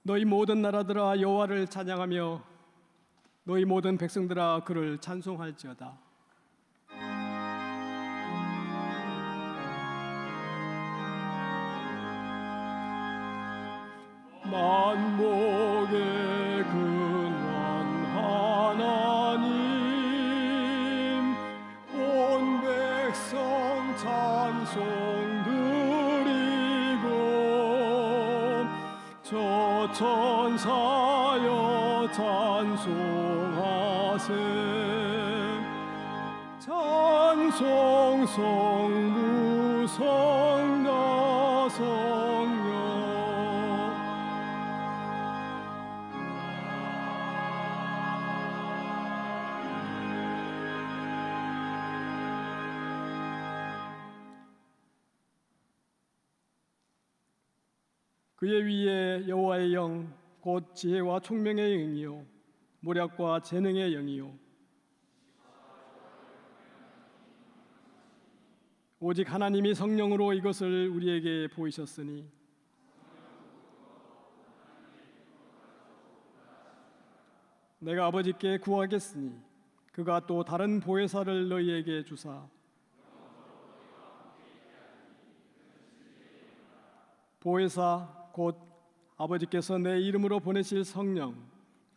너희 모든 나라들아 여호와를 찬양하며 너희 모든 백성들아 그를 찬송할지어다. 만복의 근원 하나님, 온 백성 찬송 드리고 저 천사여 찬송하세. 찬송 성부 성자 성령. 그의 위에 여호와의 영 곧 지혜와 총명의 영이요 모략과 재능의 영이요 오직 하나님이 성령으로 이것을 우리에게 보이셨으니 내가 아버지께 구하겠으니 그가 또 다른 보혜사를 너희에게 주사 보혜사 곧 아버지께서 내 이름으로 보내실 성령,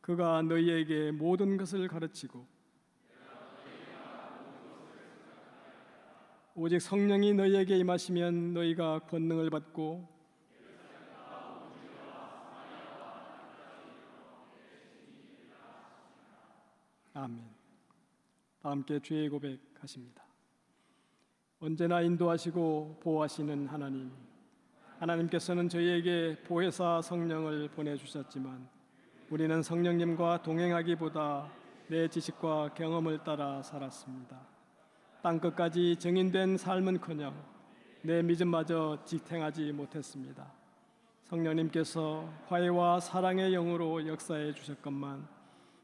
그가 너희에게 모든 것을 가르치고 오직 성령이 너희에게 임하시면 너희가 권능을 받고 아멘. 다 함께 주의 고백하십니다. 언제나 인도하시고 보호하시는 하나님, 하나님께서는 저희에게 보혜사 성령을 보내주셨지만 우리는 성령님과 동행하기보다 내 지식과 경험을 따라 살았습니다. 땅끝까지 증인된 삶은커녕 내 믿음마저 지탱하지 못했습니다. 성령님께서 화해와 사랑의 영으로 역사해 주셨건만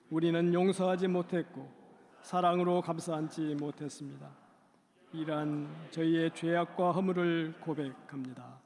우리는 용서하지 못했고 사랑으로 감싸안지 못했습니다. 이러한 저희의 죄악과 허물을 고백합니다.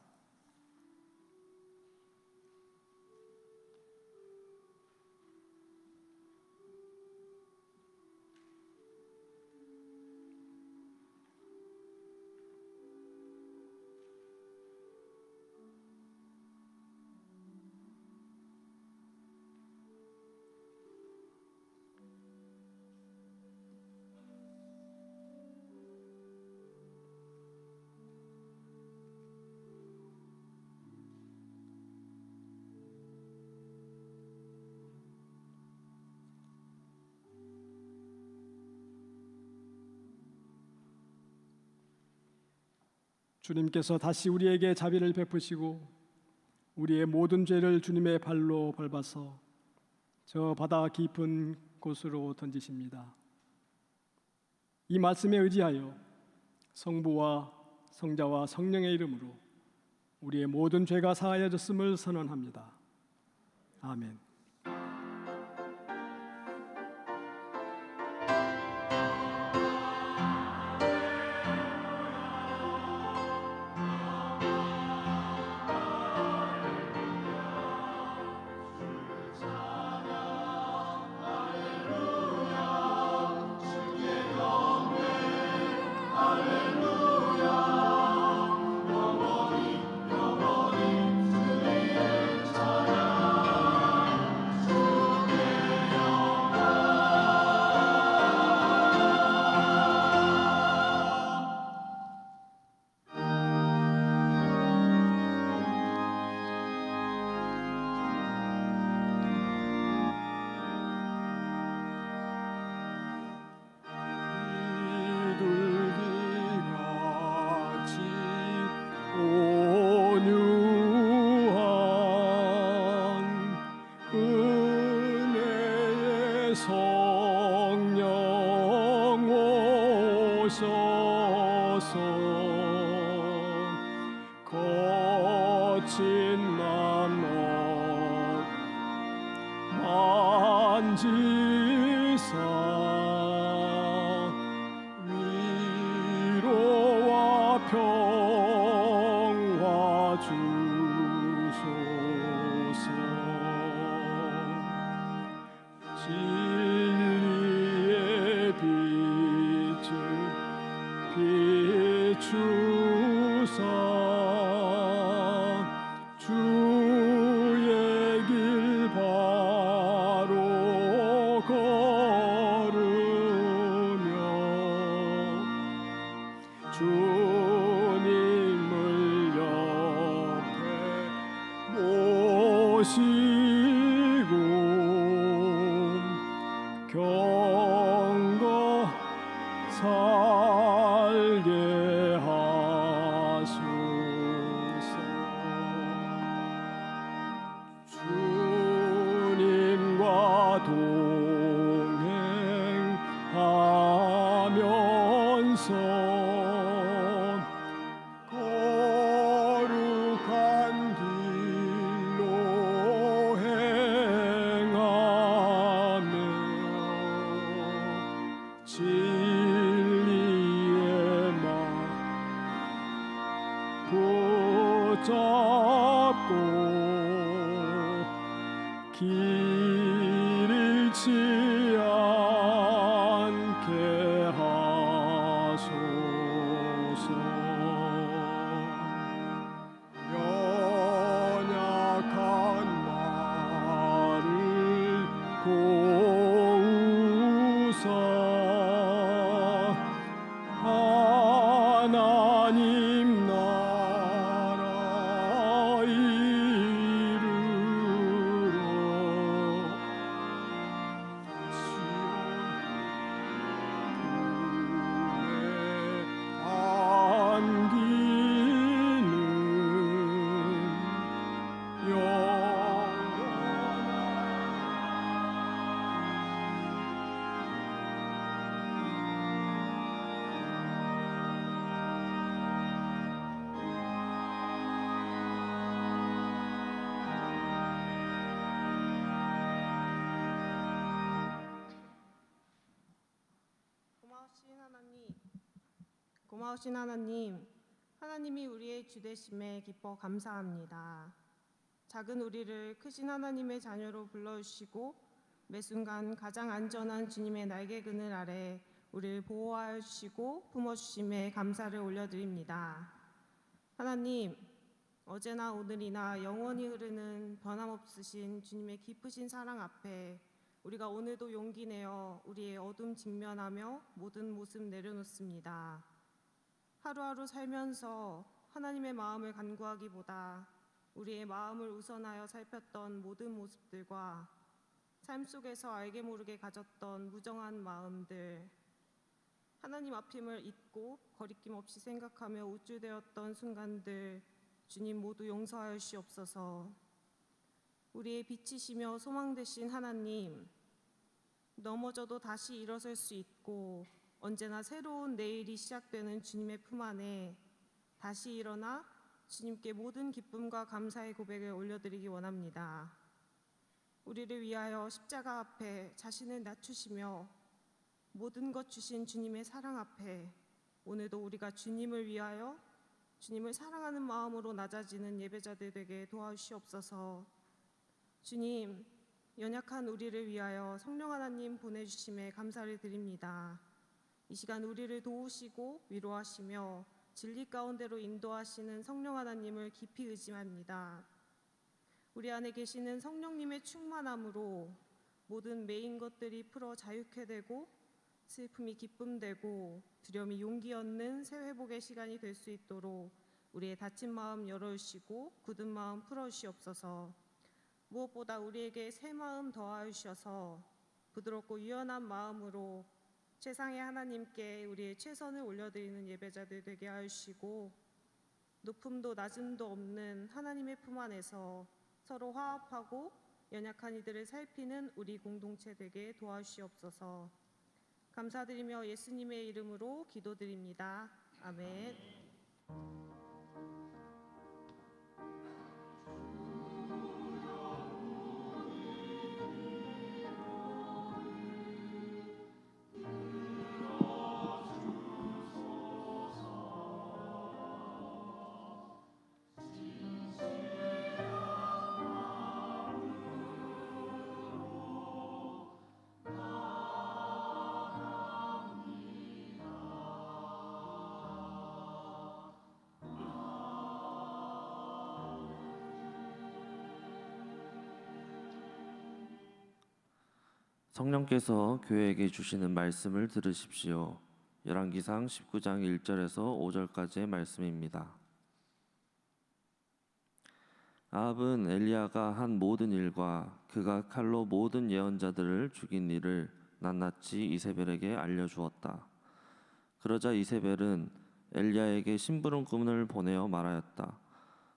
주님께서 다시 우리에게 자비를 베푸시고 우리의 모든 죄를 주님의 발로 밟아서 저 바다 깊은 곳으로 던지십니다. 이 말씀에 의지하여 성부와 성자와 성령의 이름으로 우리의 모든 죄가 사하여졌음을 선언합니다. 아멘. 거친 맘 만지사 위로와 평화 주소서. 비추사 주의 길 바로 걸으며 주님을 옆에 모시고 경거 살게 하소서. 주님과 동행하면서 거룩한 길로 행하며 진리의 말 붙잡고 길 잃지 않게 하소서. 연약한 나를 도우사 하나님 나라 이루러 안기는 고마우신 하나님, 하나님이 우리의 주 되심에 기뻐 감사합니다. 작은 우리를 크신 하나님의 자녀로 불러주시고 매 순간 가장 안전한 주님의 날개 그늘 아래 우리를 보호하여 주시고 품어주심에 감사를 올려드립니다. 하나님, 어제나 오늘이나 영원히 흐르는 변함없으신 주님의 깊으신 사랑 앞에 우리가 오늘도 용기 내어 우리의 어둠 직면하며 모든 모습 내려놓습니다. 하루하루 살면서 하나님의 마음을 간구하기보다 우리의 마음을 우선하여 살폈던 모든 모습들과 삶 속에서 알게 모르게 가졌던 무정한 마음들, 하나님 앞임을 잊고 거리낌 없이 생각하며 우쭐대었던 순간들, 주님 모두 용서하여 주시옵소서. 우리의 빛이시며 소망 되신 하나님, 넘어져도 다시 일어설 수 있고 언제나 새로운 내일이 시작되는 주님의 품 안에 다시 일어나 주님께 모든 기쁨과 감사의 고백을 올려드리기 원합니다. 우리를 위하여 십자가 앞에 자신을 낮추시며 모든 것 주신 주님의 사랑 앞에 오늘도 우리가 주님을 위하여 주님을 사랑하는 마음으로 낮아지는 예배자들 되게 도와주시옵소서. 주님, 연약한 우리를 위하여 성령 하나님 보내주심에 감사를 드립니다. 이 시간 우리를 도우시고 위로하시며 진리 가운데로 인도하시는 성령 하나님을 깊이 의지합니다. 우리 안에 계시는 성령님의 충만함으로 모든 매인 것들이 풀어 자유케 되고 슬픔이 기쁨 되고 두려움이 용기 얻는 새 회복의 시간이 될 수 있도록 우리의 다친 마음 열어주시고 굳은 마음 풀어주시옵소서. 무엇보다 우리에게 새 마음 더하여 주셔서 부드럽고 유연한 마음으로 최상의 하나님께 우리의 최선을 올려드리는 예배자들 되게 하시고 높음도 낮음도 없는 하나님의 품 안에서 서로 화합하고 연약한 이들을 살피는 우리 공동체 되게 도와주시옵소서. 감사드리며 예수님의 이름으로 기도드립니다. 아멘. 성령께서 교회에게 주시는 말씀을 들으십시오. 열왕기상 19장 1절에서 5절까지의 말씀입니다. 아합은 엘리야가 한 모든 일과 그가 칼로 모든 예언자들을 죽인 일을 낱낱이 이세벨에게 알려주었다. 그러자 이세벨은 엘리야에게 심부름꾼을 보내어 말하였다.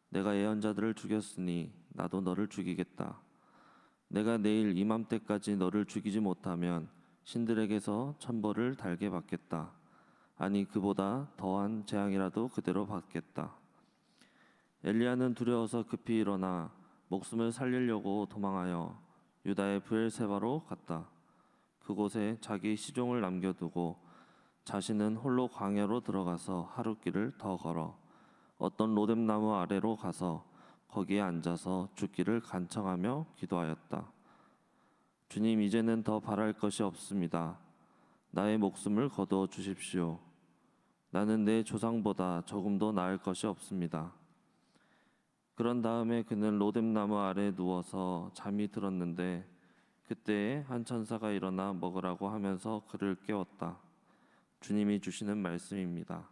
내가 예언자들을 죽였으니 나도 너를 죽이겠다. 내가 내일 이맘때까지 너를 죽이지 못하면 신들에게서 천벌을 달게 받겠다. 아니 그보다 더한 재앙이라도 그대로 받겠다. 엘리야는 두려워서 급히 일어나 목숨을 살리려고 도망하여 유다의 브엘세바로 갔다. 그곳에 자기 시종을 남겨두고 자신은 홀로 광야로 들어가서 하룻길을 더 걸어 어떤 로뎀나무 아래로 가서 거기에 앉아서 죽기를 간청하며 기도하였다. 주님, 이제는 더 바랄 것이 없습니다. 나의 목숨을 거두어 주십시오. 나는 내 조상보다 조금도 나을 것이 없습니다. 그런 다음에 그는 로뎀나무 아래에 누워서 잠이 들었는데 그때에 한 천사가 일어나 먹으라고 하면서 그를 깨웠다. 주님이 주시는 말씀입니다.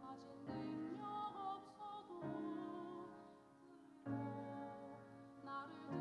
아직 능력 없어도 나를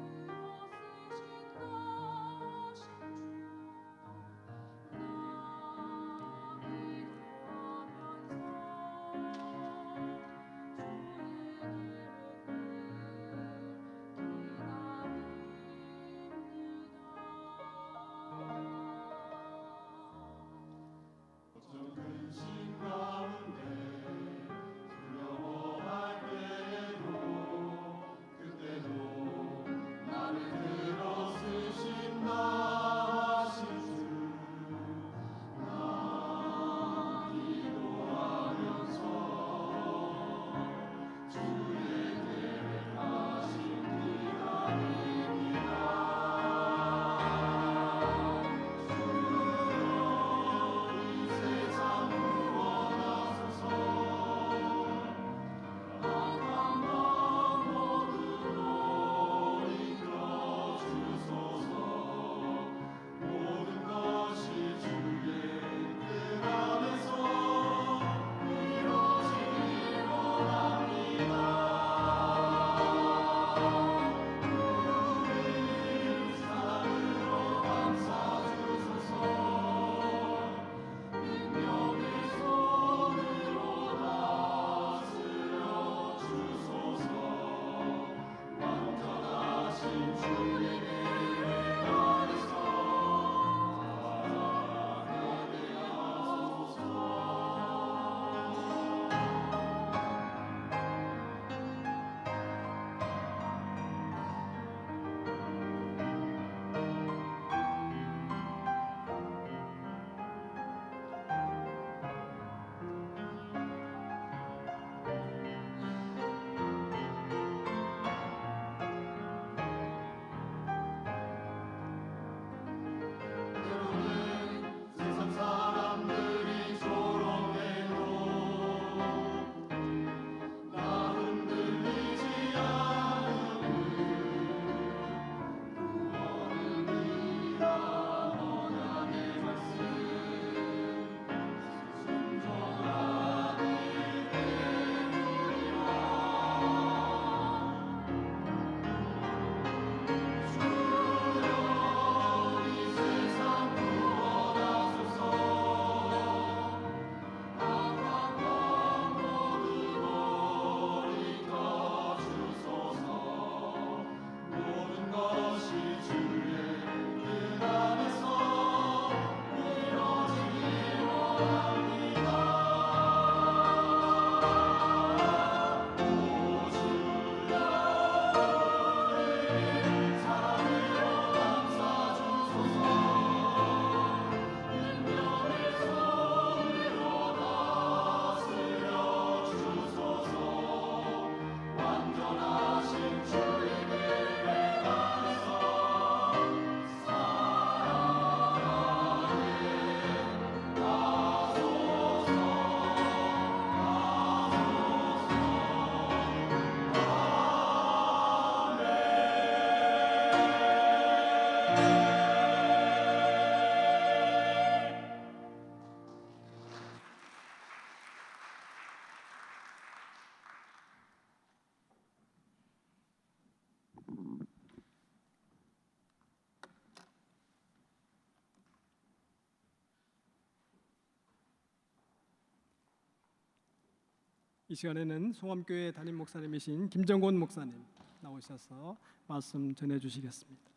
이 시간에는 송암교회 담임 목사님이신 김정곤 목사님 나오셔서 말씀 전해 주시겠습니다.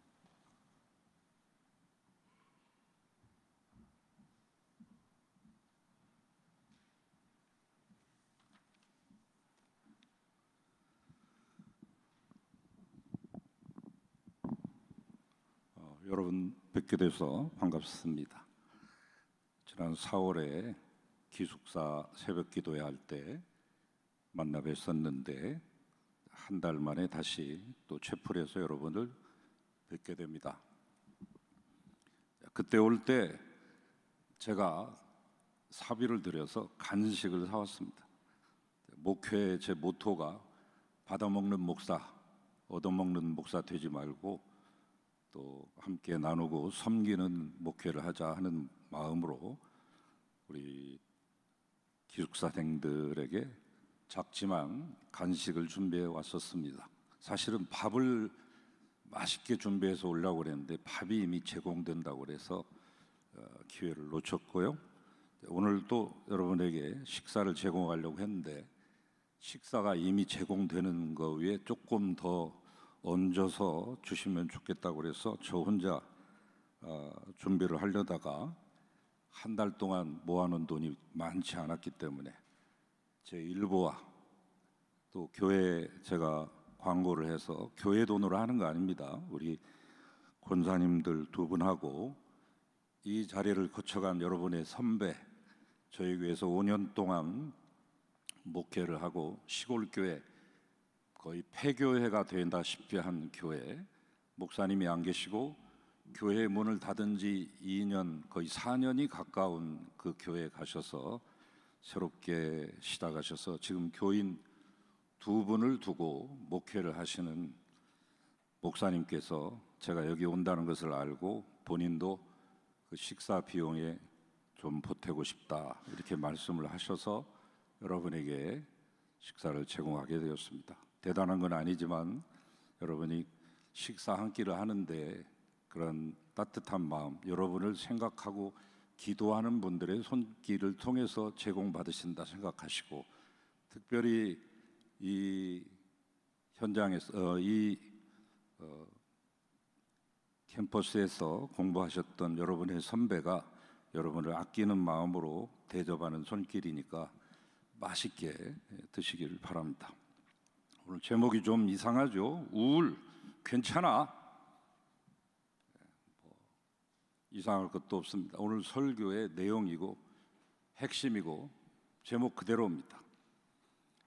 여러분 뵙게 돼서 반갑습니다. 지난 4월에 기숙사 새벽 기도회 할 때 만나 뵀었는데 한 달 만에 다시 또 채플에서 여러분을 뵙게 됩니다. 그때 올 때 제가 사비를 들여서 간식을 사왔습니다. 목회 제 모토가 받아먹는 목사, 얻어먹는 목사 되지 말고 또 함께 나누고 섬기는 목회를 하자 하는 마음으로 우리 기숙사생들에게 작지만 간식을 준비해 왔었습니다. 사실은 밥을 맛있게 준비해서 오려고 그랬는데 밥이 이미 제공된다고 그래서 기회를 놓쳤고요. 오늘 또 여러분에게 식사를 제공하려고 했는데 식사가 이미 제공되는 거 위에 조금 더 얹어서 주시면 좋겠다고 그래서 저 혼자 준비를 하려다가 한 달 동안 모아놓은 돈이 많지 않았기 때문에 제 일부와 또 교회 제가 광고를 해서 교회 돈으로 하는 거 아닙니다. 우리 권사님들 두 분하고 이 자리를 거쳐간 여러분의 선배, 저희 교회에서 5년 동안 목회를 하고 시골 교회 거의 폐교회가 된다시피 한 교회, 목사님이 안 계시고 교회 문을 닫은 지 2년 거의 4년이 가까운 그 교회에 가셔서 새롭게 시작하셔서 지금 교인 두 분을 두고 목회를 하시는 목사님께서 제가 여기 온다는 것을 알고 본인도 그 식사 비용에 좀 보태고 싶다 이렇게 말씀을 하셔서 여러분에게 식사를 제공하게 되었습니다. 대단한 건 아니지만 여러분이 식사 한 끼를 하는데 그런 따뜻한 마음, 여러분을 생각하고 기도하는 분들의 손길을 통해서 제공받으신다 생각하시고 특별히 이 현장에서 캠퍼스에서 공부하셨던 여러분의 선배가 여러분을 아끼는 마음으로 대접하는 손길이니까 맛있게 드시길 바랍니다. 오늘 제목이 좀 이상하죠? 우울, 괜찮아. 이상할 것도 없습니다. 오늘 설교의 내용이고 핵심이고 제목 그대로입니다.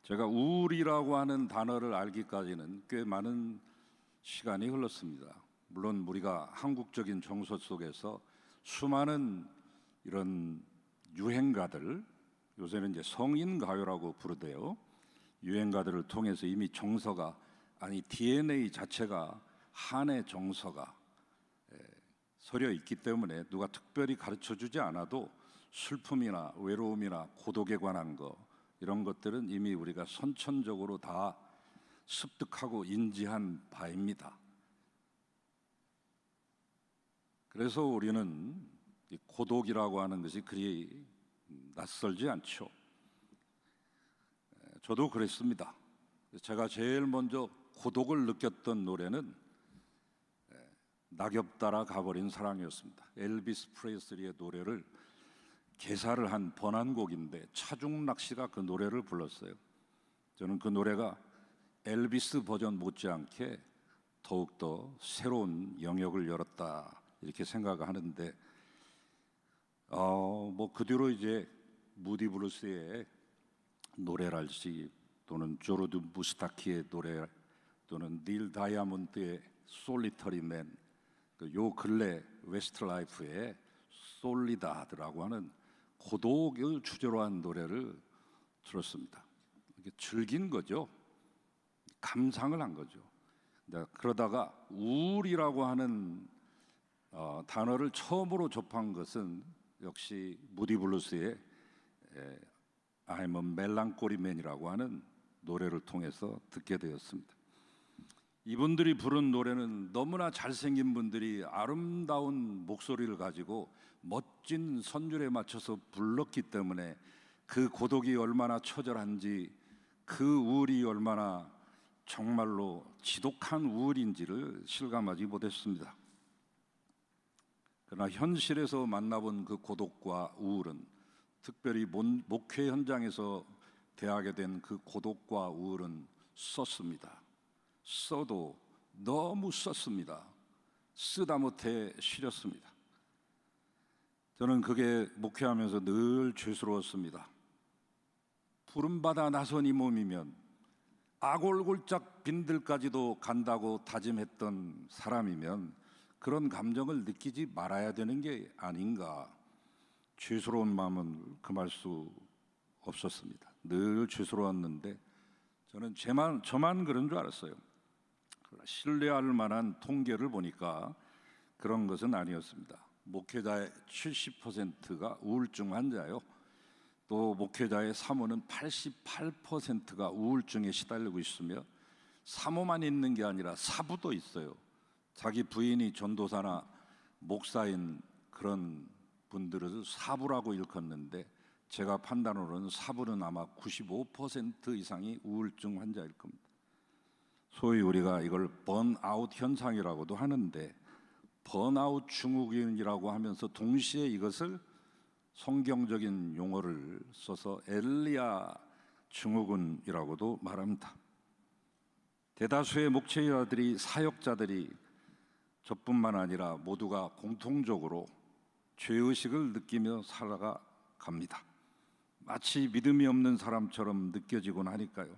제가 우울이라고 하는 단어를 알기까지는 꽤 많은 시간이 흘렀습니다. 물론 우리가 한국적인 정서 속에서 수많은 이런 유행가들, 요새는 이제 성인 가요라고 부르대요. 유행가들을 통해서 이미 정서가 아니 DNA 자체가 한의 정서가 서려 있기 때문에 누가 특별히 가르쳐 주지 않아도 슬픔이나 외로움이나 고독에 관한 거 이런 것들은 이미 우리가 선천적으로 다 습득하고 인지한 바입니다. 그래서 우리는 이 고독이라고 하는 것이 그리 낯설지 않죠. 저도 그랬습니다. 제가 제일 먼저 고독을 느꼈던 노래는 낙엽 따라 가버린 사랑이었습니다. 엘비스 프레슬리의 노래를 개사를 한 번안곡인데 차중락 씨가 그 노래를 불렀어요. 저는 그 노래가 엘비스 버전 못지않게 더욱더 새로운 영역을 열었다 이렇게 생각하는데 그 뒤로 이제 무디 브루스의 노래랄지 또는 조르드 무스타키의 노래 또는 닐 다이아몬드의 솔리터리 맨, 요 근래 웨스트라이프의 솔리다드라고 하는 고독을 주제로 한 노래를 들었습니다. 이게 즐긴 거죠. 감상을 한 거죠. 그러다가 우울이라고 하는 단어를 처음으로 접한 것은 역시 무디 블루스의 I'm a melancholy man이라고 하는 노래를 통해서 듣게 되었습니다. 이분들이 부른 노래는 너무나 잘생긴 분들이 아름다운 목소리를 가지고 멋진 선율에 맞춰서 불렀기 때문에 그 고독이 얼마나 처절한지 그 우울이 얼마나 정말로 지독한 우울인지를 실감하지 못했습니다. 그러나 현실에서 만나본 그 고독과 우울은, 특별히 목회 현장에서 대하게 된 그 고독과 우울은 썼습니다. 써도 너무 썼습니다. 쓰다 못해 쉬렸습니다. 저는 그게 목회하면서 늘 죄스러웠습니다. 부름받아 나선 이 몸이면 아골골짝 빈들까지도 간다고 다짐했던 사람이면 그런 감정을 느끼지 말아야 되는 게 아닌가. 죄스러운 마음은 금할 수 없었습니다. 늘 죄스러웠는데 저는 저만 그런 줄 알았어요. 신뢰할 만한 통계를 보니까 그런 것은 아니었습니다. 목회자의 70%가 우울증 환자예요. 또 목회자의 사모는 88%가 우울증에 시달리고 있으며, 사모만 있는 게 아니라 사부도 있어요. 자기 부인이 전도사나 목사인 그런 분들을 사부라고 일컫는데, 제가 판단으로는 사부는 아마 95% 이상이 우울증 환자일 겁니다. 소위 우리가 이걸 번아웃 현상이라고도 하는데, 번아웃 증후군이라고 하면서 동시에 이것을 성경적인 용어를 써서 엘리야 증후군이라고도 말합니다. 대다수의 목회자들이, 사역자들이, 저뿐만 아니라 모두가 공통적으로 죄의식을 느끼며 살아갑니다. 마치 믿음이 없는 사람처럼 느껴지곤 하니까요.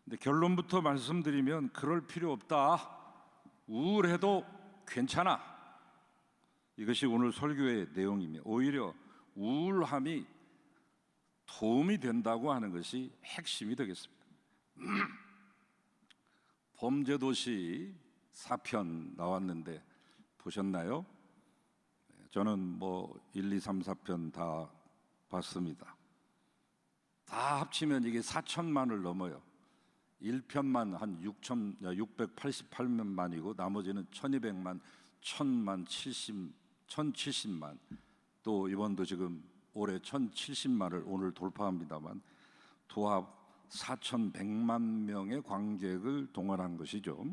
근데 결론부터 말씀드리면 그럴 필요 없다. 우울해도 괜찮아. 이것이 오늘 설교의 내용이며, 오히려 우울함이 도움이 된다고 하는 것이 핵심이 되겠습니다. 범죄도시 4편 나왔는데 보셨나요? 저는 1, 2, 3, 4편 다 봤습니다. 다 합치면 이게 4천만을 넘어요. 1편만 한 688만이고 나머지는 1200만, 1000만, 1070만, 또 이번도 지금 올해 1070만을 오늘 돌파합니다만 도합 4100만 명의 관객을 동원한 것이죠.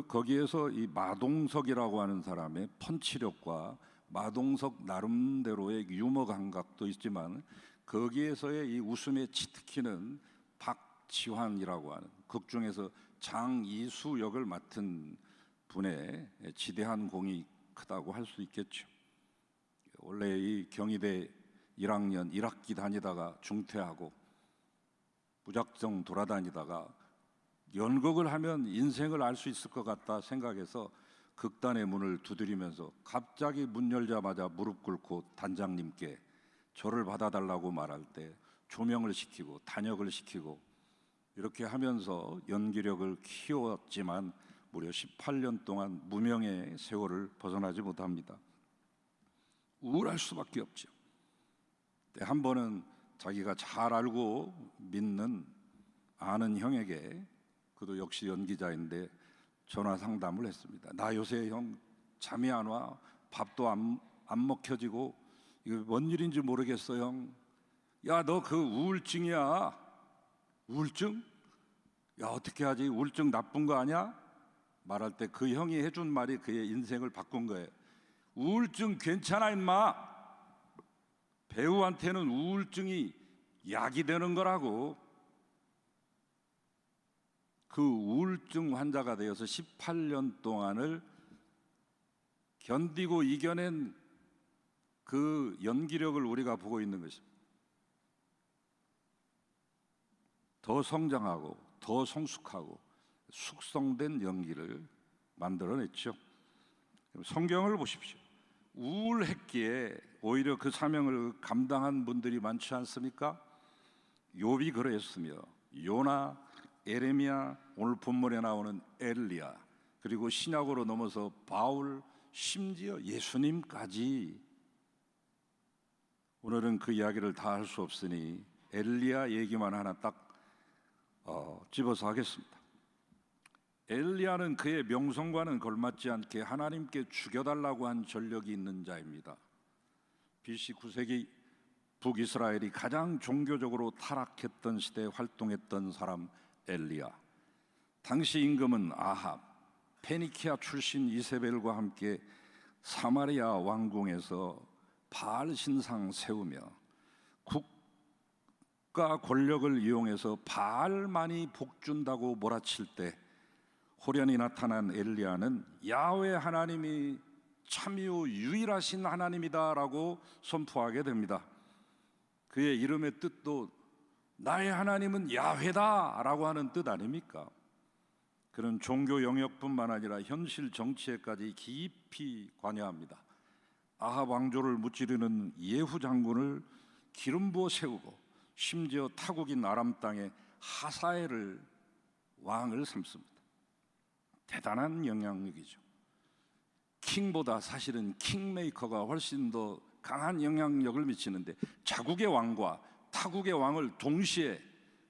거기에서 이 마동석이라고 하는 사람의 펀치력과 마동석 나름대로의 유머 감각도 있지만, 거기에서의 이 웃음의 치트키는 박지환이라고 하는 극 중에서 장이수 역을 맡은 분의 지대한 공이 크다고 할 수 있겠죠. 원래 이 경희대 1학년 1학기 다니다가 중퇴하고 무작정 돌아다니다가 연극을 하면 인생을 알 수 있을 것 같다 생각해서 극단의 문을 두드리면서 갑자기 문 열자마자 무릎 꿇고 단장님께 저를 받아달라고 말할 때 조명을 시키고 단역을 시키고 이렇게 하면서 연기력을 키웠지만 무려 18년 동안 무명의 세월을 벗어나지 못합니다. 우울할 수밖에 없죠. 한 번은 자기가 잘 알고 믿는 아는 형에게, 그도 역시 연기자인데 전화 상담을 했습니다. 나 요새 형 잠이 안 와, 밥도 안 먹혀지고 이거 뭔 일인지 모르겠어 형. 야, 너 그 우울증이야. 우울증? 야, 어떻게 하지? 우울증 나쁜 거 아니야? 말할 때 그 형이 해준 말이 그의 인생을 바꾼 거예요. 우울증 괜찮아 임마. 배우한테는 우울증이 약이 되는 거라고. 그 우울증 환자가 되어서 18년 동안을 견디고 이겨낸 그 연기력을 우리가 보고 있는 것입니다. 더 성장하고 더 성숙하고 숙성된 연기를 만들어냈죠. 성경을 보십시오. 우울했기에 오히려 그 사명을 감당한 분들이 많지 않습니까? 욥이 그랬으며, 요나, 에레미야, 오늘 본문에 나오는 엘리야, 그리고 신약으로 넘어서 바울, 심지어 예수님까지. 오늘은 그 이야기를 다 할 수 없으니 엘리야 얘기만 하나 딱 집어서 하겠습니다. 엘리야는 그의 명성과는 걸맞지 않게 하나님께 죽여달라고 한 전력이 있는 자입니다. BC 9세기 북이스라엘이 가장 종교적으로 타락했던 시대에 활동했던 사람 엘리야. 당시 임금은 아합, 페니키아 출신 이세벨과 함께 사마리아 왕궁에서 바알 신상 세우며 국가 권력을 이용해서 바알만이 복준다고 몰아칠 때 호련히 나타난 엘리야는 야훼 하나님이 참이요 유일하신 하나님이다라고 선포하게 됩니다. 그의 이름의 뜻도 나의 하나님은 야훼다라고 하는 뜻 아닙니까? 그는 종교 영역뿐만 아니라 현실 정치에까지 깊이 관여합니다. 아합 왕조를 무찌르는 예후 장군을 기름 부어 세우고 심지어 타국인 아람 땅에 하사엘을 왕을 삼습니다. 대단한 영향력이죠. 킹보다 사실은 킹메이커가 훨씬 더 강한 영향력을 미치는데 자국의 왕과 타국의 왕을 동시에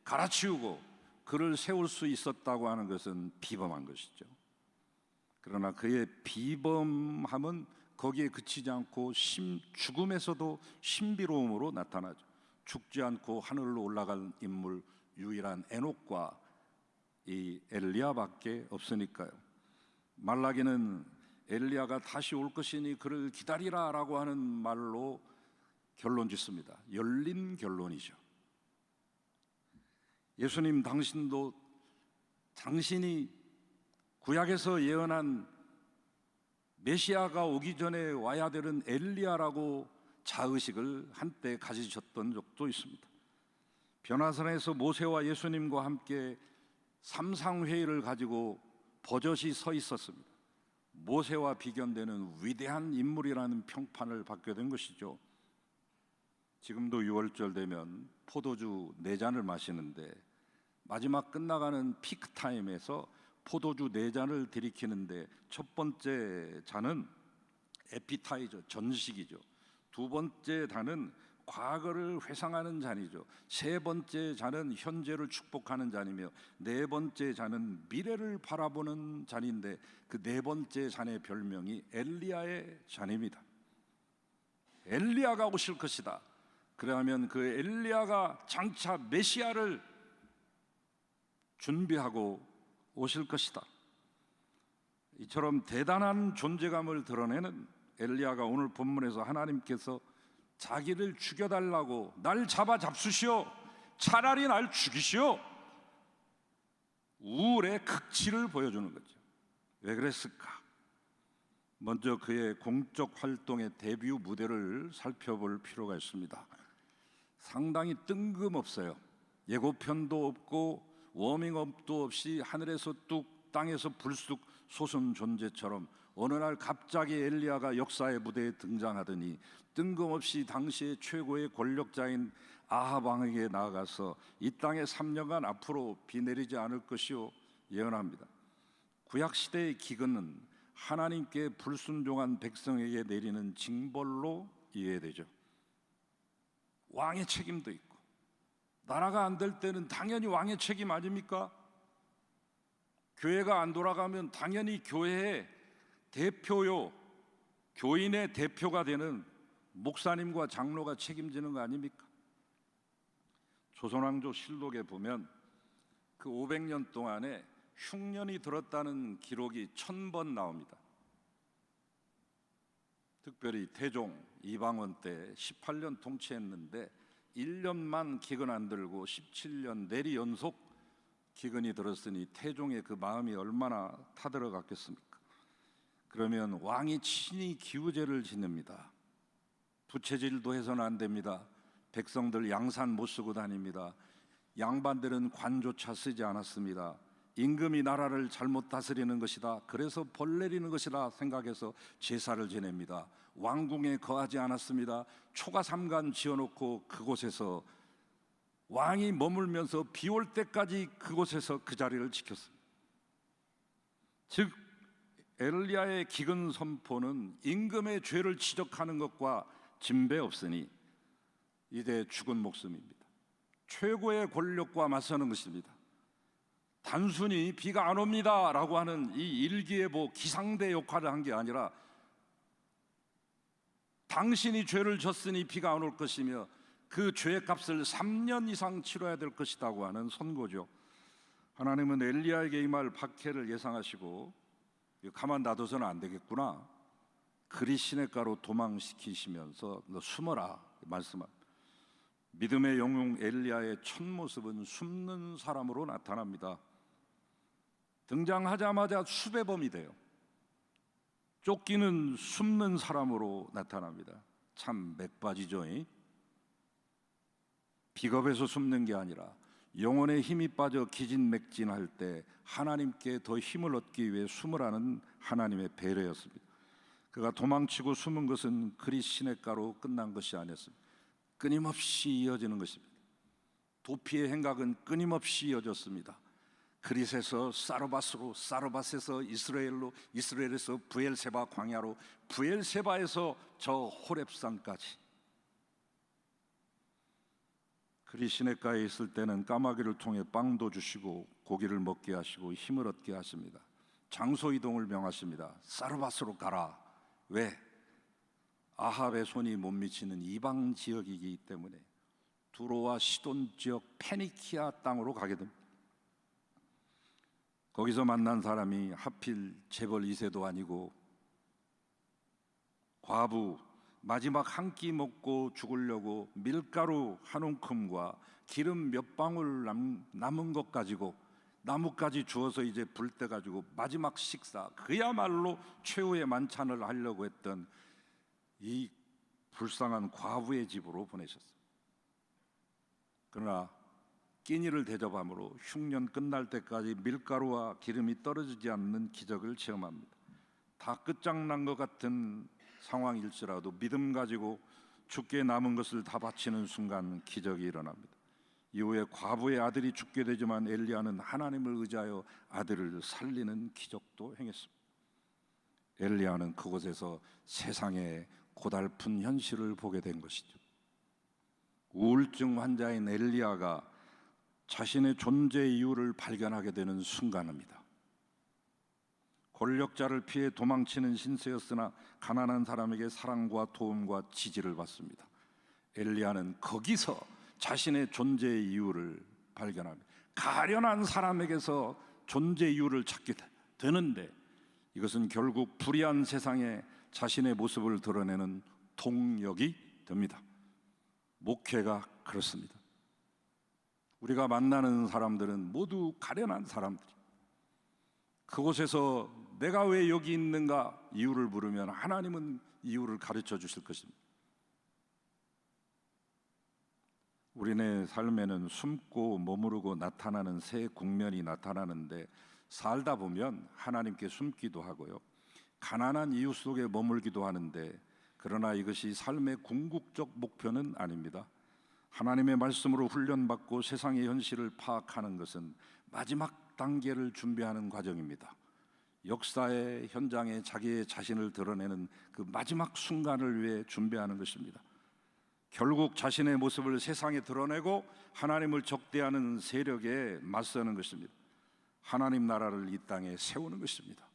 갈아치우고 그를 세울 수 있었다고 하는 것은 비범한 것이죠. 그러나 그의 비범함은 거기에 그치지 않고 죽음에서도 신비로움으로 나타나죠. 죽지 않고 하늘로 올라간 인물 유일한 에녹과 이 엘리야밖에 없으니까요. 말라기는 엘리야가 다시 올 것이니 그를 기다리라라고 하는 말로 결론 짓습니다. 열린 결론이죠. 예수님 당신도 당신이 구약에서 예언한 메시아가 오기 전에 와야 되는 엘리야라고 자의식을 한때 가지셨던 적도 있습니다. 변화산에서 모세와 예수님과 함께 삼상회의를 가지고 버젓이 서 있었습니다. 모세와 비견되는 위대한 인물이라는 평판을 받게 된 것이죠. 지금도 6월절 되면 포도주 4잔을 마시는데 마지막 끝나가는 피크타임에서 포도주 4잔을 들이키는데 첫 번째 잔은 에피타이저, 전식이죠. 두 번째 잔은 과거를 회상하는 잔이죠. 세 번째 잔은 현재를 축복하는 잔이며 네 번째 잔은 미래를 바라보는 잔인데 그 네 번째 잔의 별명이 엘리야의 잔입니다. 엘리야가 오실 것이다. 그러면 그 엘리야가 장차 메시아를 준비하고 오실 것이다. 이처럼 대단한 존재감을 드러내는 엘리야가 오늘 본문에서 하나님께서 자기를 죽여달라고 날 잡수시오, 차라리 날 죽이시오, 우울의 극치를 보여주는 거죠. 왜 그랬을까? 먼저 그의 공적 활동의 데뷔 무대를 살펴볼 필요가 있습니다. 상당히 뜬금없어요. 예고편도 없고 워밍업도 없이 하늘에서 뚝 땅에서 불쑥 솟은 존재처럼 어느 날 갑자기 엘리야가 역사의 무대에 등장하더니 뜬금없이 당시의 최고의 권력자인 아합 왕에게 나아가서 이 땅에 3년간 앞으로 비 내리지 않을 것이요 예언합니다. 구약 시대의 기근은 하나님께 불순종한 백성에게 내리는 징벌로 이해되죠. 왕의 책임도 있고 나라가 안 될 때는 당연히 왕의 책임 아닙니까? 교회가 안 돌아가면 당연히 교회의 대표요, 교인의 대표가 되는 목사님과 장로가 책임지는 거 아닙니까? 조선왕조 실록에 보면 그 500년 동안에 흉년이 들었다는 기록이 1000번 나옵니다. 특별히 태종 이방원 때 18년 통치했는데 1년만 기근 안 들고 17년 내리 연속 기근이 들었으니 태종의 그 마음이 얼마나 타들어갔겠습니까? 그러면 왕이 친히 기우제를 지냅니다. 부채질도 해서는 안 됩니다. 백성들 양산 못 쓰고 다닙니다. 양반들은 관조차 쓰지 않았습니다. 임금이 나라를 잘못 다스리는 것이다, 그래서 벌 내리는 것이다 생각해서 제사를 지냅니다. 왕궁에 거하지 않았습니다. 초가 삼간 지어놓고 그곳에서 왕이 머물면서 비 올 때까지 그곳에서 그 자리를 지켰습니다. 즉 엘리야의 기근 선포는 임금의 죄를 지적하는 것과 진배 없으니 이제 죽은 목숨입니다. 최고의 권력과 맞서는 것입니다. 단순히 비가 안 옵니다 라고 하는 이 일기예보 기상대 역할을 한 게 아니라 당신이 죄를 졌으니 비가 안 올 것이며 그 죄의 값을 3년 이상 치러야 될 것이라고 하는 선고죠. 하나님은 엘리야에게 이 말 박해를 예상하시고 가만 놔둬서는 안 되겠구나, 그리 시냇가로 도망시키시면서 너 숨어라 말씀합니다. 믿음의 영웅 엘리야의 첫 모습은 숨는 사람으로 나타납니다. 등장하자마자 수배범이 돼요. 쫓기는 숨는 사람으로 나타납니다. 참 맥빠지죠. 비겁해서 숨는 게 아니라 영혼의 힘이 빠져 기진맥진할 때 하나님께 더 힘을 얻기 위해 숨으라는 하나님의 배려였습니다. 그가 도망치고 숨은 것은 그리 시냇가로 끝난 것이 아니었습니다. 끊임없이 이어지는 것입니다. 도피의 행각은 끊임없이 이어졌습니다. 그릿에서 사르밧으로, 사르밧에서 이스라엘로, 이스라엘에서 브엘세바 광야로, 브엘세바에서 저 호렙산까지. 그리 시냇가에 있을 때는 까마귀를 통해 빵도 주시고 고기를 먹게 하시고 힘을 얻게 하십니다. 장소 이동을 명하십니다. 사르밧으로 가라. 왜? 아합의 손이 못 미치는 이방 지역이기 때문에 두로와 시돈 지역 페니키아 땅으로 가게 됩니다. 거기서 만난 사람이 하필 재벌 2세도 아니고 과부, 마지막 한 끼 먹고 죽으려고 밀가루 한 움큼과 기름 몇 방울 남은 것 가지고 나무까지 주워서 이제 불 때 가지고 마지막 식사, 그야말로 최후의 만찬을 하려고 했던 이 불쌍한 과부의 집으로 보내셨어요. 그러나 끼니를 대접함으로 흉년 끝날 때까지 밀가루와 기름이 떨어지지 않는 기적을 체험합니다. 다 끝장난 것 같은 상황일지라도 믿음 가지고 죽게 남은 것을 다 바치는 순간 기적이 일어납니다. 이후에 과부의 아들이 죽게 되지만 엘리야는 하나님을 의지하여 아들을 살리는 기적도 행했습니다. 엘리야는 그곳에서 세상의 고달픈 현실을 보게 된 것이죠. 우울증 환자인 엘리야가 자신의 존재 이유를 발견하게 되는 순간입니다. 권력자를 피해 도망치는 신세였으나 가난한 사람에게 사랑과 도움과 지지를 받습니다. 엘리야는 거기서 자신의 존재 이유를 발견합니다. 가련한 사람에게서 존재 이유를 찾게 되는데 이것은 결국 불의한 세상에 자신의 모습을 드러내는 동력이 됩니다. 목회가 그렇습니다. 우리가 만나는 사람들은 모두 가련한 사람들이, 그곳에서 내가 왜 여기 있는가 이유를 물으면 하나님은 이유를 가르쳐 주실 것입니다. 우리네 삶에는 숨고 머무르고 나타나는 새 국면이 나타나는데 살다 보면 하나님께 숨기도 하고요, 가난한 이유 속에 머물기도 하는데, 그러나 이것이 삶의 궁극적 목표는 아닙니다. 하나님의 말씀으로 훈련받고 세상의 현실을 파악하는 것은 마지막 단계를 준비하는 과정입니다. 역사의 현장에 자기의 자신을 드러내는 그 마지막 순간을 위해 준비하는 것입니다. 결국 자신의 모습을 세상에 드러내고 하나님을 적대하는 세력에 맞서는 것입니다. 하나님 나라를 이 땅에 세우는 것입니다.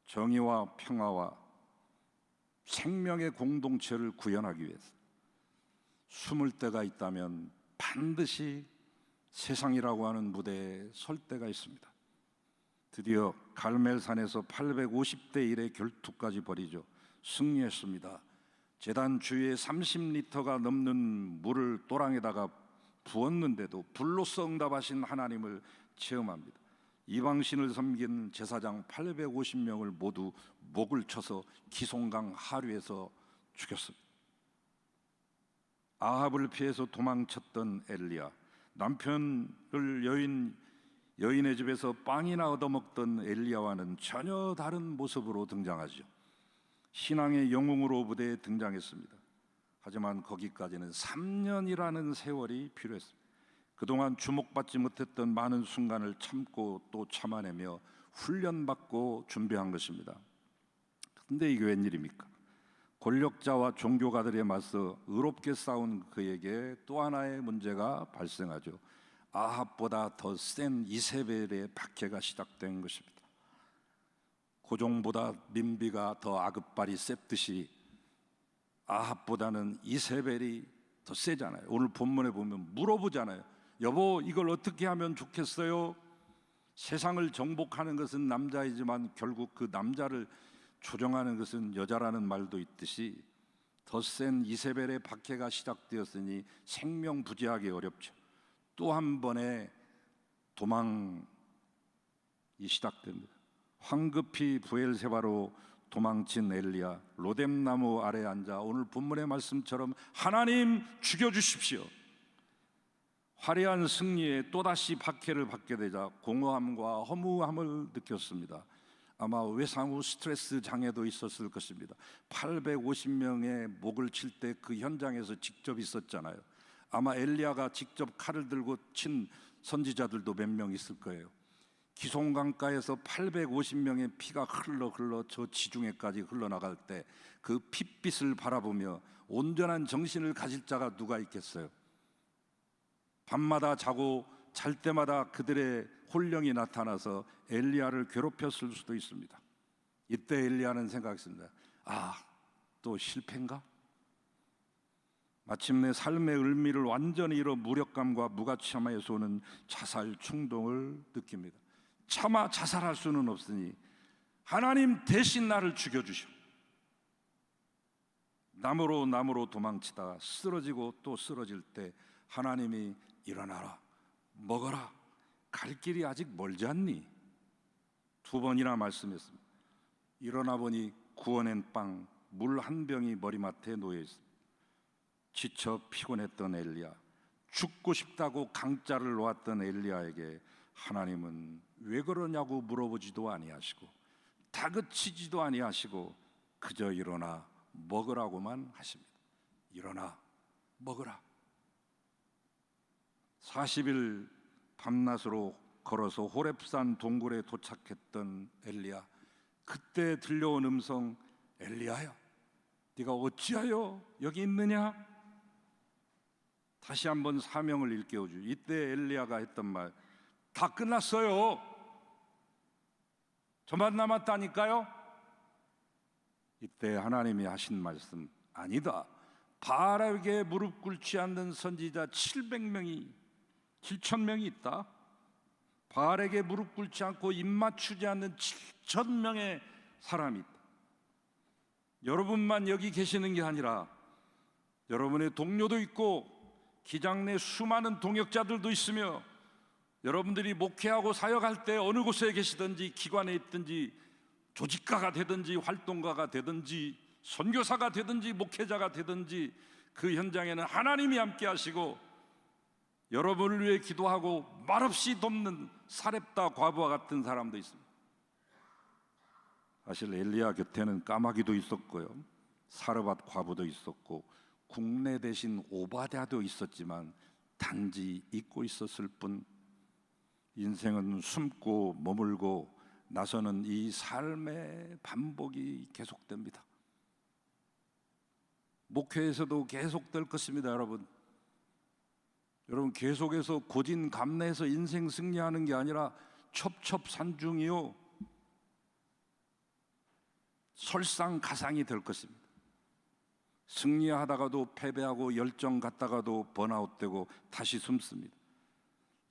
정의와 평화와 생명의 공동체를 구현하기 위해서 숨을 때가 있다면 반드시 세상이라고 하는 무대에 설 때가 있습니다. 드디어 갈멜산에서 850대 1의 결투까지 벌이죠. 승리했습니다. 제단 주위에 30리터가 넘는 물을 또랑에다가 부었는데도 불로써 응답하신 하나님을 체험합니다. 이방신을 섬긴 제사장 850명을 모두 목을 쳐서 기송강 하류에서 죽였습니다. 아합을 피해서 도망쳤던 엘리야, 남편을 여인의 집에서 빵이나 얻어먹던 엘리야와는 전혀 다른 모습으로 등장하죠. 신앙의 영웅으로 무대에 등장했습니다. 하지만 거기까지는 3년이라는 세월이 필요했습니다. 그동안 주목받지 못했던 많은 순간을 참고 또 참아내며 훈련받고 준비한 것입니다. 그런데 이게 웬일입니까? 권력자와 종교가들에 맞서 의롭게 싸운 그에게 또 하나의 문제가 발생하죠. 아합보다 더 센 이세벨의 박해가 시작된 것입니다. 고종보다 민비가 더 아급발이 셌듯이 아합보다는 이세벨이 더 세잖아요. 오늘 본문에 보면 물어보잖아요. 여보, 이걸 어떻게 하면 좋겠어요? 세상을 정복하는 것은 남자이지만 결국 그 남자를 조정하는 것은 여자라는 말도 있듯이 더 센 이세벨의 박해가 시작되었으니 생명부지하기 어렵죠. 또 한 번의 도망이 시작됩니다. 황급히 브엘세바로 도망친 엘리야, 로뎀나무 아래 앉아 오늘 본문의 말씀처럼 하나님 죽여주십시오. 화려한 승리에 또다시 박해를 받게 되자 공허함과 허무함을 느꼈습니다. 아마 외상 후 스트레스 장애도 있었을 것입니다. 850명의 목을 칠 때 그 현장에서 직접 있었잖아요. 아마 엘리야가 직접 칼을 들고 친 선지자들도 몇 명 있을 거예요. 기송강가에서 850명의 피가 흘러 저 지중해까지 흘러나갈 때 그 핏빛을 바라보며 온전한 정신을 가질 자가 누가 있겠어요? 밤마다 자고 잘 때마다 그들의 혼령이 나타나서 엘리야를 괴롭혔을 수도 있습니다. 이때 엘리야는 생각했습니다. 또 실패인가? 마침내 삶의 의미를 완전히 잃어 무력감과 무가치함에서 오는 자살 충동을 느낍니다. 차마 자살할 수는 없으니 하나님 대신 나를 죽여주시오. 나무로 도망치다가 쓰러지고 또 쓰러질 때 하나님이 일어나라, 먹어라, 갈 길이 아직 멀지 않니? 2번이나 말씀했습니다. 일어나 보니 구워낸 빵, 물 한 병이 머리맡에 놓여 있습니다. 지쳐 피곤했던 엘리야, 죽고 싶다고 강짜를 놓았던 엘리야에게 하나님은 왜 그러냐고 물어보지도 아니하시고 다그치지도 아니하시고 그저 일어나 먹으라고만 하십니다. 일어나 먹으라. 40일 밤낮으로 걸어서 호렙산 동굴에 도착했던 엘리야, 그때 들려온 음성, 엘리야야, 네가 어찌하여 여기 있느냐? 다시 한번 사명을 일깨워주죠. 이때 엘리야가 했던 말, 다 끝났어요. 저만 남았다니까요. 이때 하나님이 하신 말씀, 아니다. 바알에게 무릎 꿇지 않는 선지자 7,000명이 있다. 바알에게 무릎 꿇지 않고 입 맞추지 않는 7,000명의 사람이 있다. 여러분만 여기 계시는 게 아니라 여러분의 동료도 있고 기장 내 수많은 동역자들도 있으며 여러분들이 목회하고 사역할 때 어느 곳에 계시든지 기관에 있든지 조직가가 되든지 활동가가 되든지 선교사가 되든지 목회자가 되든지 그 현장에는 하나님이 함께 하시고 여러분을 위해 기도하고 말없이 돕는 사렙다 과부와 같은 사람도 있습니다. 사실 엘리야 곁에는 까마귀도 있었고요, 사르밧 과부도 있었고 국내 대신 오바댜도 있었지만 단지 잊고 있었을 뿐. 인생은 숨고 머물고 나서는 이 삶의 반복이 계속됩니다. 목회에서도 계속될 것입니다. 여러분 계속해서 고진감래해서 인생 승리하는 게 아니라 첩첩산중이요, 설상가상이 될 것입니다. 승리하다가도 패배하고 열정 갖다가도 번아웃되고 다시 숨습니다.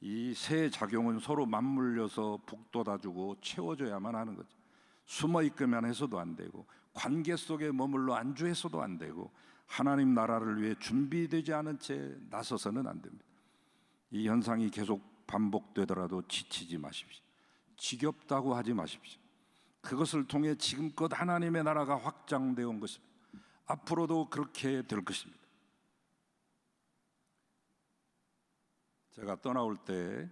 이 세 작용은 서로 맞물려서 북돋아주고 채워줘야만 하는 거죠. 숨어 있기만 해서도 안 되고 관계 속에 머물러 안주해서도 안 되고 하나님 나라를 위해 준비되지 않은 채 나서서는 안 됩니다. 이 현상이 계속 반복되더라도 지치지 마십시오. 지겹다고 하지 마십시오. 그것을 통해 지금껏 하나님의 나라가 확장되어 온 것입니다. 앞으로도 그렇게 될 것입니다. 제가 떠나올 때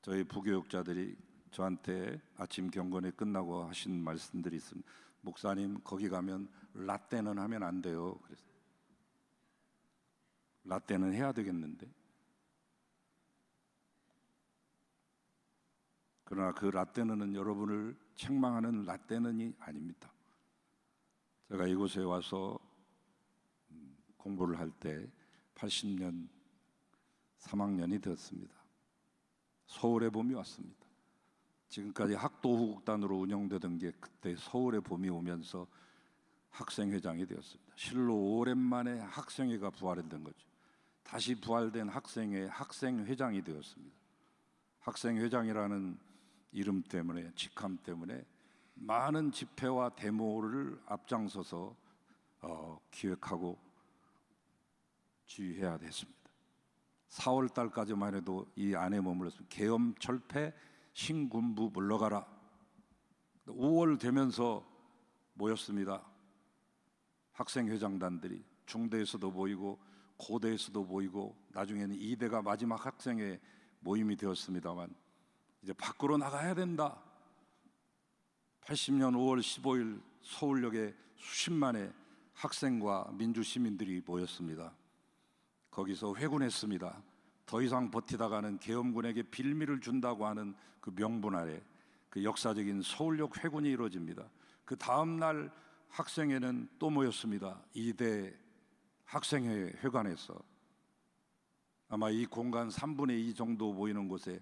저희 부교육자들이 저한테 아침 경건회 끝나고 하신 말씀들이 있습니다. 목사님, 거기 가면 라떼는 하면 안 돼요. 그래서 라떼는 해야 되겠는데, 그러나 그 라떼는 여러분을 책망하는 라떼는이 아닙니다. 제가 이곳에 와서 공부를 할 때 80년 3학년이 되었습니다. 서울의 봄이 왔습니다. 지금까지 학도후국단으로 운영되던 게 그때 서울의 봄이 오면서 학생회장이 되었습니다. 실로 오랜만에 학생회가 부활된 거죠. 다시 부활된 학생회 학생회장이 되었습니다. 학생회장이라는 이름 때문에, 직함 때문에 많은 집회와 데모를 앞장서서 기획하고 지휘해야 됐습니다. 4월 달까지만 해도 이 안에 머물렀습니다. 계엄 철폐, 신군부 물러가라. 5월 되면서 모였습니다. 학생회장단들이 중대에서도 모이고 고대에서도 모이고 나중에는 이대가 마지막 학생회 모임이 되었습니다만 이제 밖으로 나가야 된다. 80년 5월 15일 서울역에 수십만의 학생과 민주시민들이 모였습니다. 거기서 회군했습니다. 더 이상 버티다가는 계엄군에게 빌미를 준다고 하는 그 명분 아래 그 역사적인 서울역 회군이 이루어집니다. 그 다음 날 학생회는 또 모였습니다. 이대 학생회 회관에서 아마 이 공간 3분의 2 정도 모이는 곳에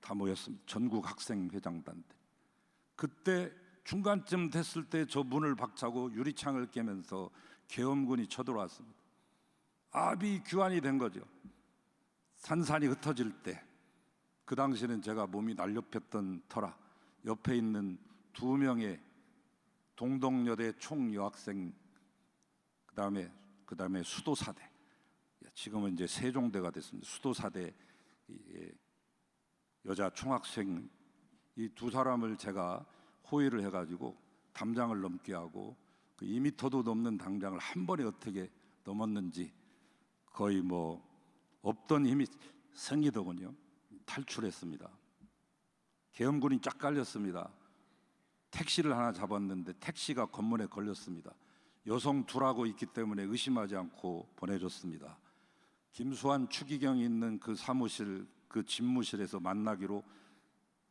다 모였습니다. 전국 학생회장단들. 그때 중간쯤 됐을 때 저 문을 박차고 유리창을 깨면서 계엄군이 쳐들어왔습니다. 압이 규환이 된 거죠. 산산이 흩어질 때, 그 당시에는 제가 몸이 날렵했던 터라 옆에 있는 2명의 동덕여대 총여학생, 그다음에 수도사대, 지금은 이제 세종대가 됐습니다. 수도사대 여자 총학생, 이 두 사람을 제가 호위를 해가지고 담장을 넘게 하고 그 2m도 넘는 담장을 한 번에 어떻게 넘었는지 거의 뭐 없던 힘이 생기더군요. 탈출했습니다. 계엄군이 쫙 깔렸습니다. 택시를 하나 잡았는데 택시가 건물에 걸렸습니다. 여성 둘하고 있기 때문에 의심하지 않고 보내줬습니다. 김수환 추기경이 있는 그 사무실, 그 집무실에서 만나기로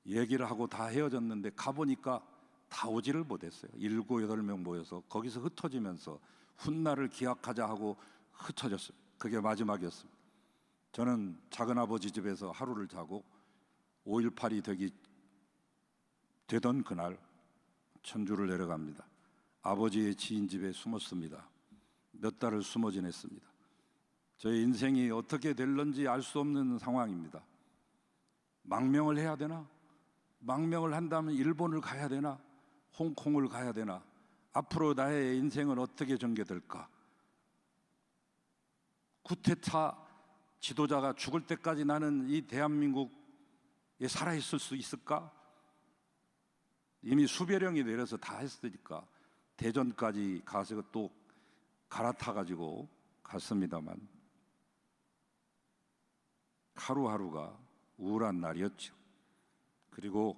얘기를 하고 다 헤어졌는데 가보니까 다 오지를 못했어요. 7, 8명 모여서 거기서 흩어지면서 훗날을 기약하자 하고 흩어졌어요. 그게 마지막이었습니다. 저는 작은아버지 집에서 하루를 자고 5.18이 되던 그날 천주를 내려갑니다. 아버지의 지인 집에 숨었습니다. 몇 달을 숨어 지냈습니다. 저의 인생이 어떻게 될런지 알 수 없는 상황입니다. 망명을 해야 되나? 망명을 한다면 일본을 가야 되나? 홍콩을 가야 되나? 앞으로 나의 인생은 어떻게 전개될까? 쿠데타 지도자가 죽을 때까지 나는 이 대한민국에 살아있을 수 있을까? 이미 수배령이 내려서 다 했으니까 대전까지 가서 또 갈아타가지고 갔습니다만 하루하루가 우울한 날이었죠. 그리고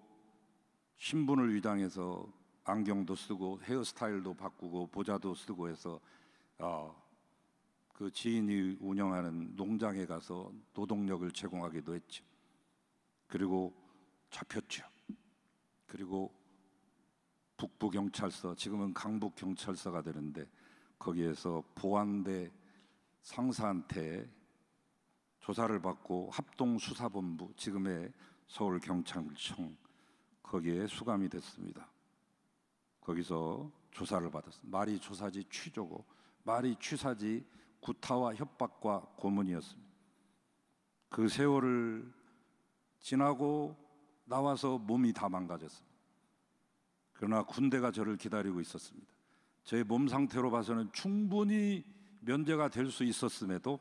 신분을 위장해서 안경도 쓰고 헤어스타일도 바꾸고 모자도 쓰고 해서 그 지인이 운영하는 농장에 가서 노동력을 제공하기도 했죠. 그리고 잡혔죠. 그리고 북부경찰서, 지금은 강북경찰서가 되는데 거기에서 보안대 상사한테 조사를 받고 합동수사본부, 지금의 서울경찰청, 거기에 수감이 됐습니다. 거기서 조사를 받았습니다. 말이 조사지 취조고 말이 취사지 구타와 협박과 고문이었습니다. 그 세월을 지나고 나와서 몸이 다 망가졌습니다. 그러나 군대가 저를 기다리고 있었습니다. 제 몸 상태로 봐서는 충분히 면제가 될 수 있었음에도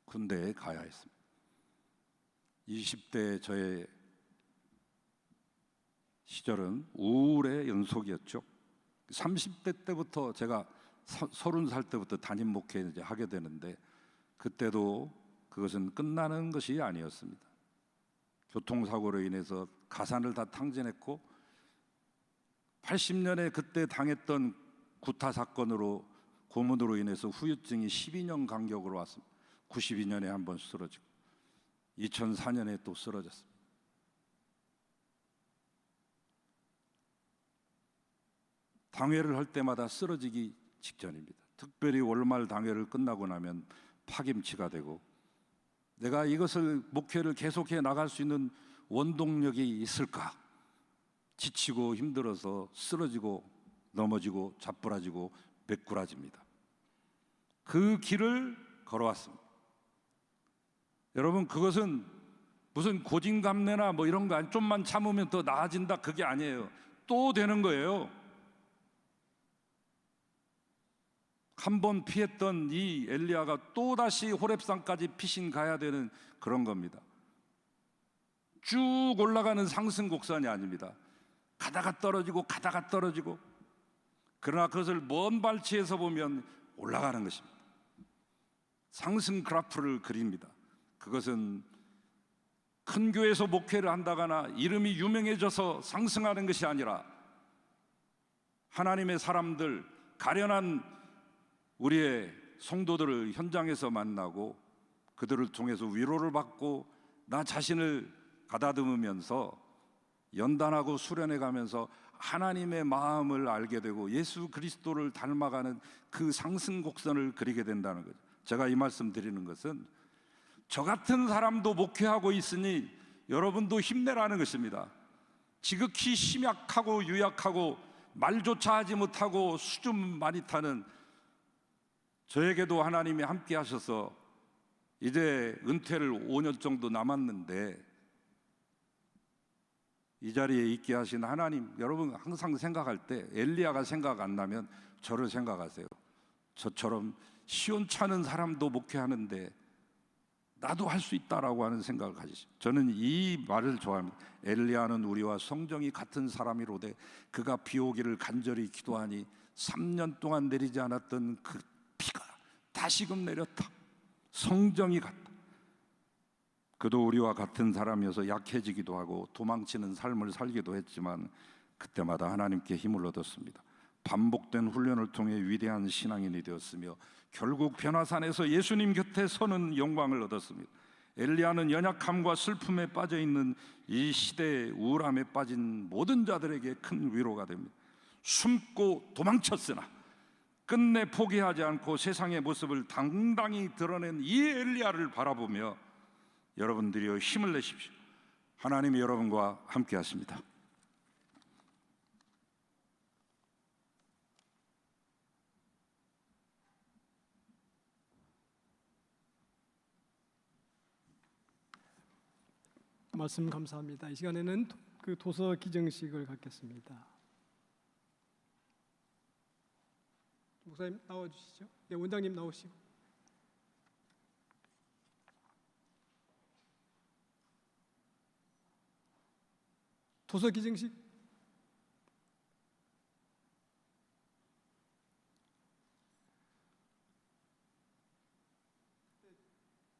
군대에 가야 했습니다. 20대 저의 시절은 우울의 연속이었죠. 30대 때부터 제가 30살 때부터 담임 목회 이제 하게 되는데 그때도 그것은 끝나는 것이 아니었습니다. 교통사고로 인해서 가산을 다 탕진했고 80년에 그때 당했던 구타 사건으로 고문으로 인해서 후유증이 12년 간격으로 왔습니다. 92년에 한 번 쓰러지고 2004년에 또 쓰러졌습니다. 당회를 할 때마다 쓰러지기 직전입니다. 특별히 월말 당회를 끝나고 나면 파김치가 되고 내가 이것을 목회를 계속해 나갈 수 있는 원동력이 있을까? 지치고 힘들어서 쓰러지고 넘어지고 자꾸라지고 배꾸라집니다. 그 길을 걸어왔습니다. 여러분, 그것은 무슨 고진감래나 뭐 이런 거 아니, 좀만 참으면 더 나아진다, 그게 아니에요. 또 되는 거예요. 한 번 피했던 이 엘리야가 또다시 호렙산까지 피신 가야 되는 그런 겁니다. 쭉 올라가는 상승 곡선이 아닙니다. 가다가 떨어지고 가다가 떨어지고, 그러나 그것을 먼 발치에서 보면 올라가는 것입니다. 상승 그래프를 그립니다. 그것은 큰 교회에서 목회를 한다거나 이름이 유명해져서 상승하는 것이 아니라 하나님의 사람들, 가련한 우리의 성도들을 현장에서 만나고 그들을 통해서 위로를 받고 나 자신을 가다듬으면서 연단하고 수련해 가면서 하나님의 마음을 알게 되고 예수 그리스도를 닮아가는 그 상승 곡선을 그리게 된다는 거죠. 제가 이 말씀 드리는 것은 저 같은 사람도 목회하고 있으니 여러분도 힘내라는 것입니다. 지극히 심약하고 유약하고 말조차 하지 못하고 수줍음 많이 타는 저에게도 하나님이 함께 하셔서 이제 은퇴를 5년 정도 남았는데 이 자리에 있게 하신 하나님, 여러분 항상 생각할 때 엘리야가 생각 안 나면 저를 생각하세요. 저처럼 시원찮은 사람도 목회하는데 나도 할 수 있다라고 하는 생각을 가지시죠. 저는 이 말을 좋아합니다. 엘리야는 우리와 성정이 같은 사람이로되 그가 비 오기를 간절히 기도하니 3년 동안 내리지 않았던 그 비가 다시금 내렸다. 성정이 같다. 그도 우리와 같은 사람이어서 약해지기도 하고 도망치는 삶을 살기도 했지만 그때마다 하나님께 힘을 얻었습니다. 반복된 훈련을 통해 위대한 신앙인이 되었으며 결국 변화산에서 예수님 곁에 서는 영광을 얻었습니다. 엘리야는 연약함과 슬픔에 빠져 있는 이 시대의 우울함에 빠진 모든 자들에게 큰 위로가 됩니다. 숨고 도망쳤으나 끝내 포기하지 않고 세상의 모습을 당당히 드러낸 이 엘리야를 바라보며 여러분들이여 힘을 내십시오. 하나님이 여러분과 함께 하십니다. 말씀 감사합니다. 이 시간에는 그 도서 기증식을 갖겠습니다. 목사님 나와주시죠. 네, 원장님 나오시고. 도서 기증식.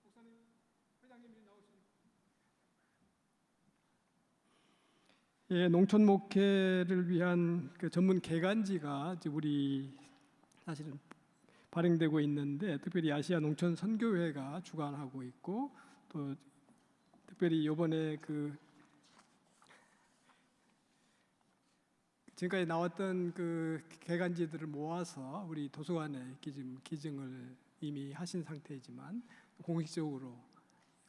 목사님, 회장님이 나오시고. 예, 농촌 목회를 위한 그 전문 개간지가 이제 우리 사실은 발행되고 있는데 특별히 아시아 농촌 선교회가 주관하고 있고 또 특별히 이번에 그 지금까지 나왔던 그 개간지들을 모아서 우리 도서관에 기증을 이미 하신 상태이지만 공식적으로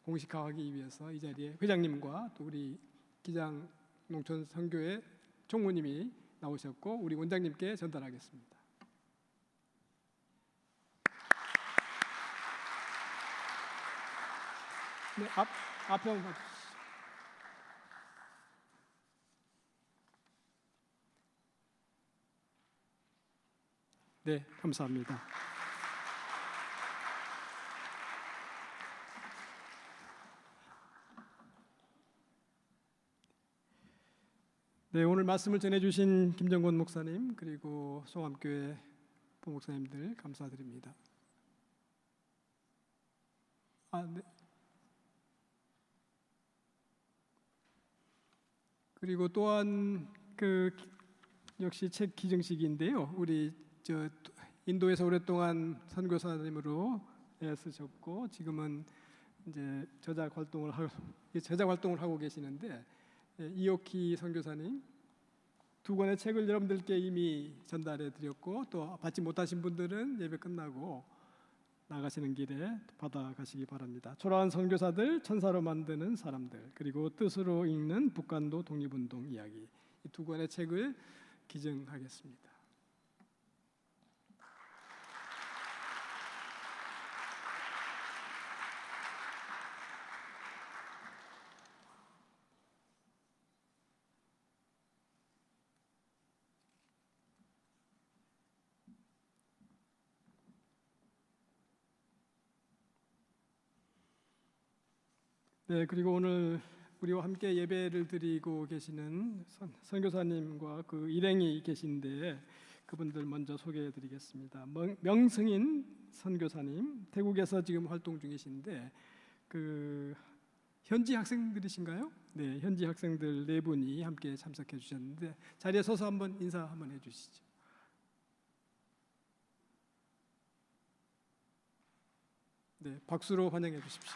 공식화하기 위해서 이 자리에 회장님과 또 우리 기장 농촌 선교회 총무님이 나오셨고 우리 원장님께 전달하겠습니다. 네, 앞에 한번 봐주시죠. 네, 감사합니다. 네, 오늘 말씀을 전해주신 김정권 목사님 그리고 송암교회 부목사님들 감사드립니다. 네. 그리고 또한 그 역시 책 기증식인데요. 우리 저 인도에서 오랫동안 선교사님으로 애쓰셨고 지금은 이제 제작 활동을 하고 계시는데 이오키 선교사님 두 권의 책을 여러분들께 이미 전달해 드렸고 또 받지 못하신 분들은 예배 끝나고 나가시는 길에 받아가시기 바랍니다. 초라한 선교사들, 천사로 만드는 사람들, 그리고 뜻으로 읽는 북한도 독립운동 이야기 이 두 권의 책을 기증하겠습니다. 네, 그리고 오늘 우리와 함께 예배를 드리고 계시는 선교사님과 그 일행이 계신데 그분들 먼저 소개해드리겠습니다. 명승인 선교사님, 태국에서 지금 활동 중이신데 그 현지 학생들이신가요? 네, 현지 학생들 4분이 함께 참석해 주셨는데 자리에 서서 한번 인사 한번 해주시죠. 네, 박수로 환영해 주십시오.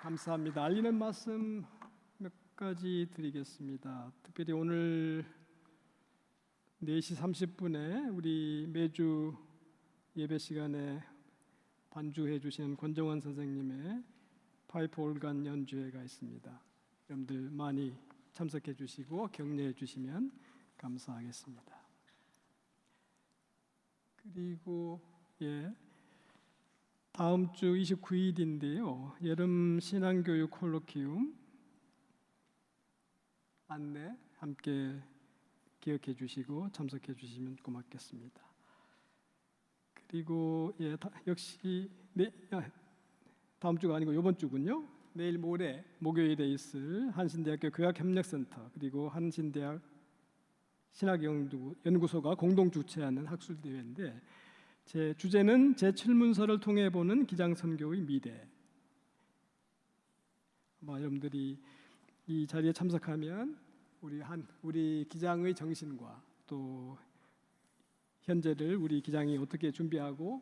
감사합니다. 알리는 말씀 몇 가지 드리겠습니다. 특별히 오늘 4시 30분에 우리 매주 예배 시간에 반주해 주시는 권정원 선생님의 파이프 올간 연주회가 있습니다. 여러분들 많이 참석해 주시고 격려해 주시면 감사하겠습니다. 그리고 다음 주 29일인데요. 여름 신앙교육 콜로키움 안내 함께 기억해 주시고 참석해 주시면 고맙겠습니다. 그리고 역시 다음 주가 아니고 이번 주군요. 내일 모레 목요일에 있을 한신대학교 교학협력센터 그리고 한신대학 신학연구소가 공동 주최하는 학술대회인데 제 주제는 제7문서를 통해 보는 기장선교의 미래. 아마 여러분들이 이 자리에 참석하면 우리 기장의 정신과 또 현재를 우리 기장이 어떻게 준비하고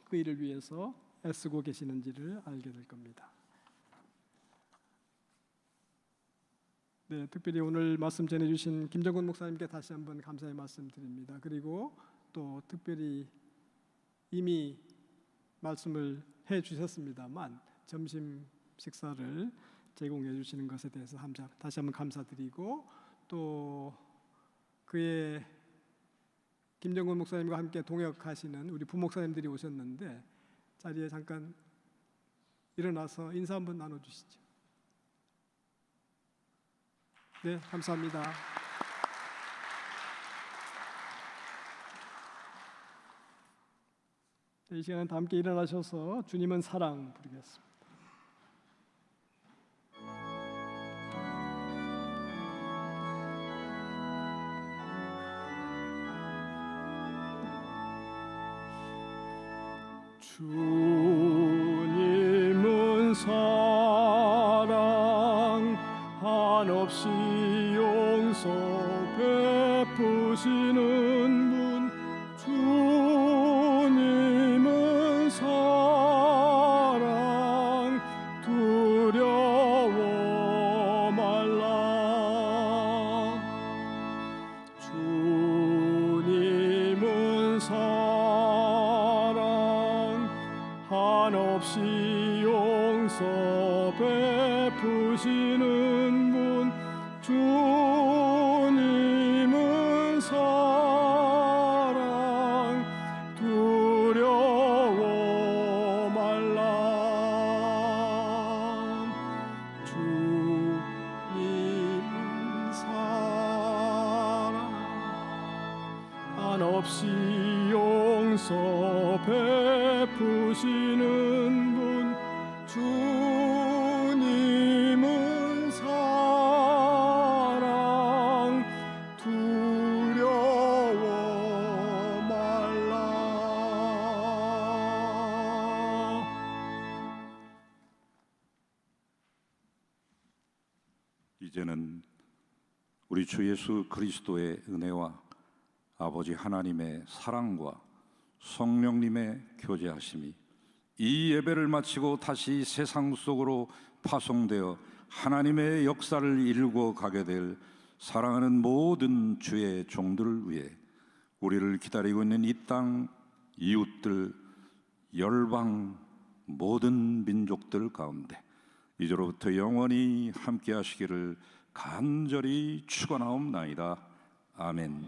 그 일을 위해서 애쓰고 계시는지를 알게 될 겁니다. 네, 특별히 오늘 말씀 전해주신 김정근 목사님께 다시 한번 감사의 말씀드립니다. 그리고 또 특별히 이미 말씀을 해주셨습니다만 점심 식사를 제공해 주시는 것에 대해서 다시 한번 감사드리고 또 그의 김정근 목사님과 함께 동역하시는 우리 부목사님들이 오셨는데 자리에 잠깐 일어나서 인사 한번 나눠주시죠. 네, 감사합니다. 이 시간은 다 함께 일어나셔서 주님은 사랑 부르겠습니다. 주님은 사랑 한없이 용서 베푸시는 분 주님은 사랑 두려워 말라 주님은 사랑 한없이 용서 베푸시는 분 주님은 사랑 두려워 말라 주님은 사랑 한없이 용서 베푸시는 분 주님은 사랑 두려워 말라. 이제는 우리 주 예수 그리스도의 은혜와 아버지 하나님의 사랑과 성령님의 교제하심이 이 예배를 마치고 다시 세상 속으로 파송되어 하나님의 역사를 이루고 가게 될 사랑하는 모든 주의 종들을 위해 우리를 기다리고 있는 이 땅 이웃들 열방 모든 민족들 가운데 이제로부터 영원히 함께 하시기를 간절히 축원하옵나이다. 아멘.